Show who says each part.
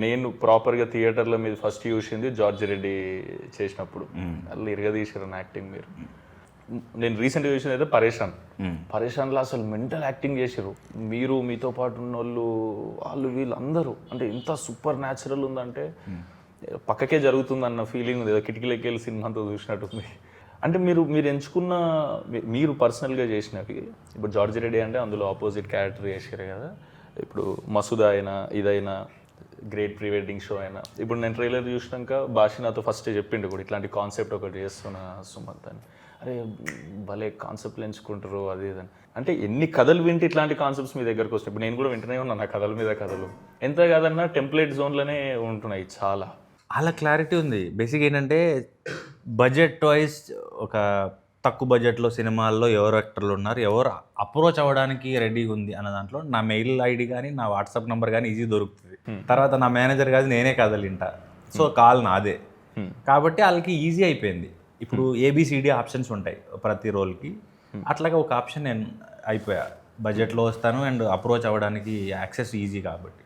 Speaker 1: నేను ప్రాపర్గా థియేటర్లో మీద ఫస్ట్ చూసింది జార్జ్ రెడ్డి చేసినప్పుడు. వాళ్ళు ఇరగదీశారు యాక్టింగ్ మీరు. నేను రీసెంట్గా చూసింది అయితే పరేషాన్లో అసలు మెంటల్ యాక్టింగ్ చేసారు మీరు, మీతో పాటు ఉన్న వాళ్ళు వీళ్ళందరూ. అంటే ఇంత సూపర్ న్యాచురల్ ఉందంటే పక్కకే జరుగుతుందన్న ఫీలింగ్ ఉంది. ఏదో కిటికీలోకి వెళ్ళి సినిమా అంతా చూసినట్టుంది. అంటే మీరు ఎంచుకున్న మీరు పర్సనల్గా చేసినవి, ఇప్పుడు జార్జ్ రెడ్డి అంటే అందులో ఆపోజిట్ క్యారెక్టర్ చేసారు కదా, ఇప్పుడు మసూద అయినా ఇదైనా గ్రేట్ ప్రీ వెడ్డింగ్ షో అయినా, ఇప్పుడు నేను ట్రైలర్ చూసినాక భాష నాతో ఫస్ట్ చెప్పిండు కూడా ఇట్లాంటి కాన్సెప్ట్ ఒకటి చేస్తున్నా సుమంత్ అని. అరే భలే కాన్సెప్ట్లు ఎంచుకుంటారు అది ఇదని. అంటే ఎన్ని కథలు వింటే ఇట్లాంటి కాన్సెప్ట్స్ మీ దగ్గరకు వస్తాయి. ఇప్పుడు నేను కూడా వింటూనే ఉన్నాను నా కథల మీద కథలు. ఎంత కాదన్నా టెంప్లెట్ జోన్లోనే ఉంటున్నాయి చాలా.
Speaker 2: అలా క్లారిటీ ఉంది. బేసిక్ ఏంటంటే బడ్జెట్ వైజ్ ఒక తక్కువ బడ్జెట్లో సినిమాల్లో ఎవరు యాక్టర్లు ఉన్నారు, ఎవరు అప్రోచ్ అవ్వడానికి రెడీగా ఉంది అన్న దాంట్లో నా మెయిల్ ఐడి కానీ నా వాట్సాప్ నెంబర్ కానీ ఈజీ దొరుకుతుంది. తర్వాత నా మేనేజర్ కాదు నేనే కథలు వింటా, సో కాల్ నాదే. కాబట్టి వాళ్ళకి ఈజీ అయిపోయింది. ఇప్పుడు ఏబిసిడి ఆప్షన్స్ ఉంటాయి ప్రతి రోల్కి, అట్లాగా ఒక ఆప్షన్ నేను అయిపోయా. బడ్జెట్లో వస్తాను అండ్ అప్రోచ్ అవ్వడానికి యాక్సెస్ ఈజీ కాబట్టి.